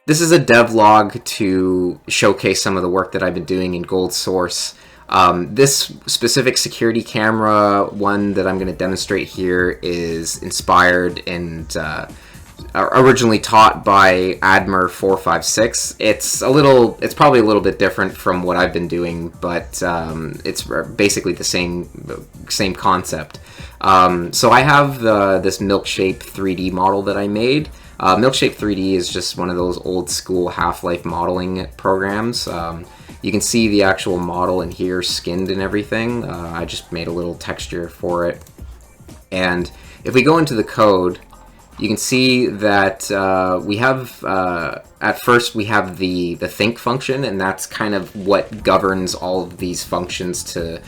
This is a devlog to showcase some of the work that I've been doing in GoldSrc. This specific security camera one that I'm going to demonstrate here is inspired and originally taught by Admer 456. It's probably a little bit different from what I've been doing, but it's basically the same concept. So I have this Milkshape 3D model that I made. Milkshape 3D is just one of those old school Half-Life modeling programs. You can see the actual model in here, skinned and everything. I just made a little texture for it. And if we go into the code, you can see that we have, at first we have the think function, and that's kind of what governs all of these functions to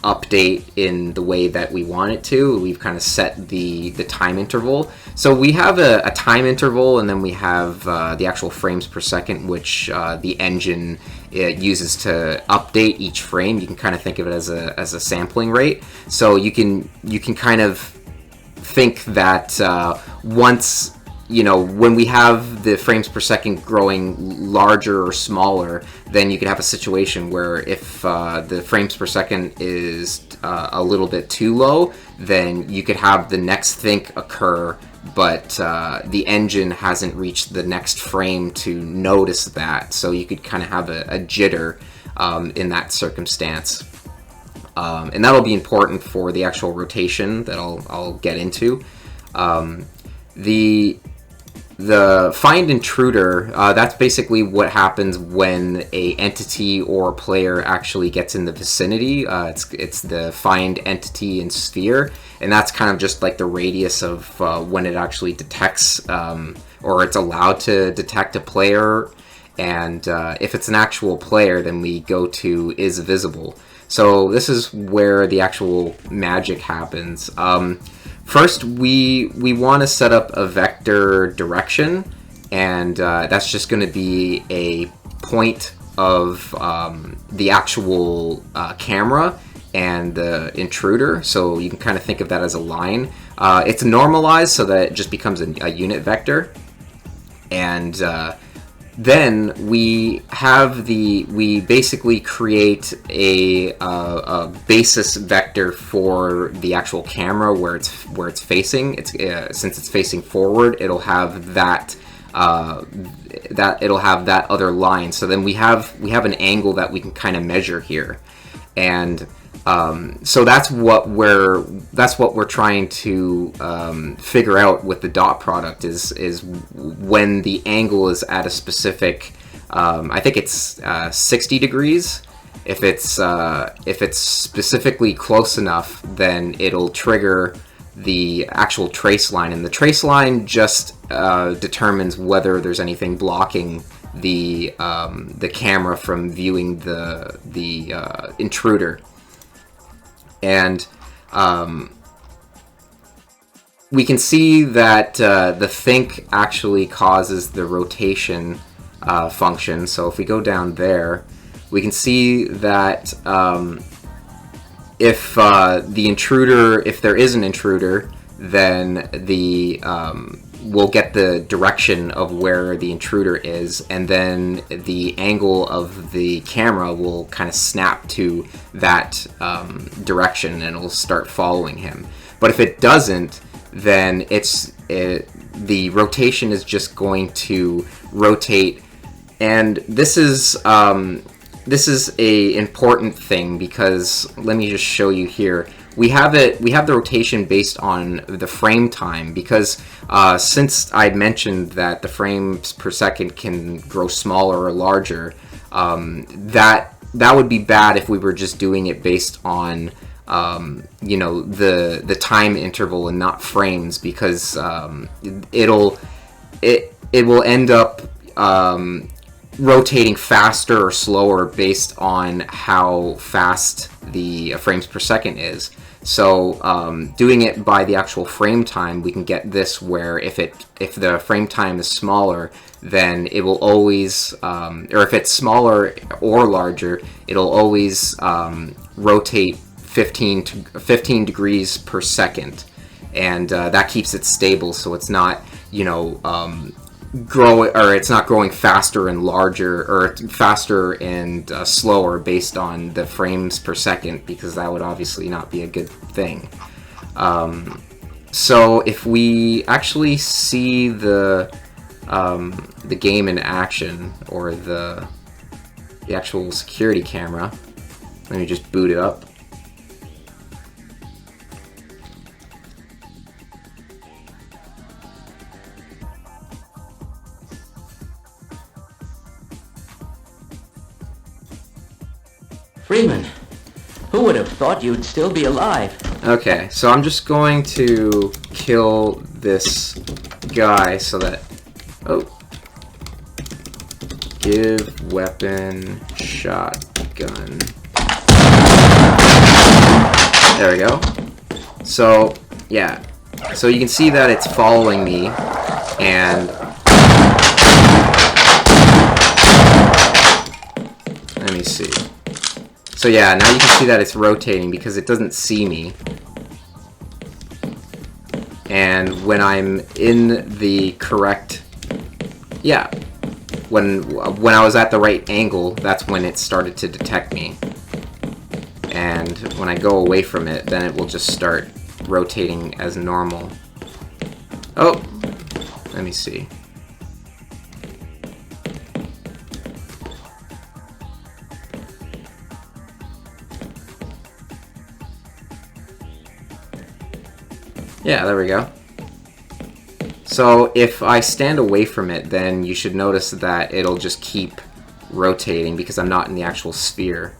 update in the way that we want it to. We've kind of set the time interval. So we have a time interval, and then we have the actual frames per second, which the engine uses to update each frame. You can kind of think of it as a sampling rate. So you can kind of think that once, when we have the frames per second growing larger or smaller, then you could have a situation where if the frames per second is a little bit too low, then you could have the next think occur, but the engine hasn't reached the next frame to notice that. So you could kind of have a jitter in that circumstance. And that'll be important for the actual rotation that I'll get into. The find intruder, that's basically what happens when a entity or a player actually gets in the vicinity. It's the find entity in sphere, and that's kind of just like the radius of when it actually detects, or it's allowed to detect a player. And if it's an actual player, then we go to is visible. So this is where the actual magic happens. First, we want to set up a vector direction, and that's just going to be a point of the actual camera and the intruder. So you can kind of think of that as a line. It's normalized so that it just becomes a unit vector. And then we basically create a basis vector for the actual camera where it's facing. Since it's facing forward, it'll have that other line. So then we have an angle that we can kind of measure here, and so that's what we're trying to figure out with the dot product is when the angle is at a specific, I think it's 60 degrees. If it's specifically close enough, then it'll trigger the actual trace line, and the trace line just determines whether there's anything blocking the camera from viewing the intruder. And we can see that the think actually causes the rotation function. So if we go down there, we can see that if there is an intruder, then we'll get the direction of where the intruder is, and then the angle of the camera will kind of snap to that direction, and it'll start following him. But if it doesn't, then the rotation is just going to rotate. And this is a important thing, because let me just show you here. We have the rotation based on the frame time, because since I mentioned that the frames per second can grow smaller or larger, that would be bad if we were just doing it based on the time interval and not frames, because it will end up rotating faster or slower based on how fast the frames per second is. So doing it by the actual frame time, we can get this where if the frame time is smaller, then it will always, or if it's smaller or larger, it'll always rotate 15 degrees per second, and that keeps it stable, so it's not it's not growing faster and larger, or faster and slower based on the frames per second, because that would obviously not be a good thing. So if we actually see the game in action, or the actual security camera, let me just boot it up. Freeman, who would have thought you'd still be alive? Okay, so I'm just going to kill this guy so that... Oh. Give weapon shotgun. There we go. So, yeah. So you can see that it's following me, and... Let me see. So yeah, now you can see that it's rotating because it doesn't see me. And when I'm in the correct... Yeah. When I was at the right angle, that's when it started to detect me. And when I go away from it, then it will just start rotating as normal. Oh! Let me see. Yeah, there we go. So if I stand away from it, then you should notice that it'll just keep rotating because I'm not in the actual sphere.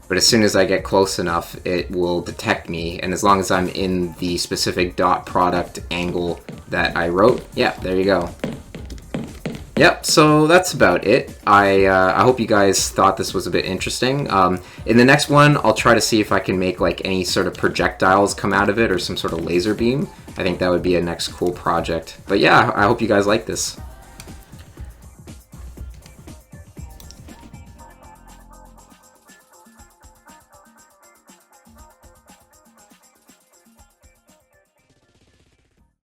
But as soon as I get close enough, it will detect me, and as long as I'm in the specific dot product angle that I wrote, yeah, there you go. Yep, so that's about it. I hope you guys thought this was a bit interesting. In the next one, I'll try to see if I can make like any sort of projectiles come out of it, or some sort of laser beam. I think that would be a next cool project. But yeah, I hope you guys like this.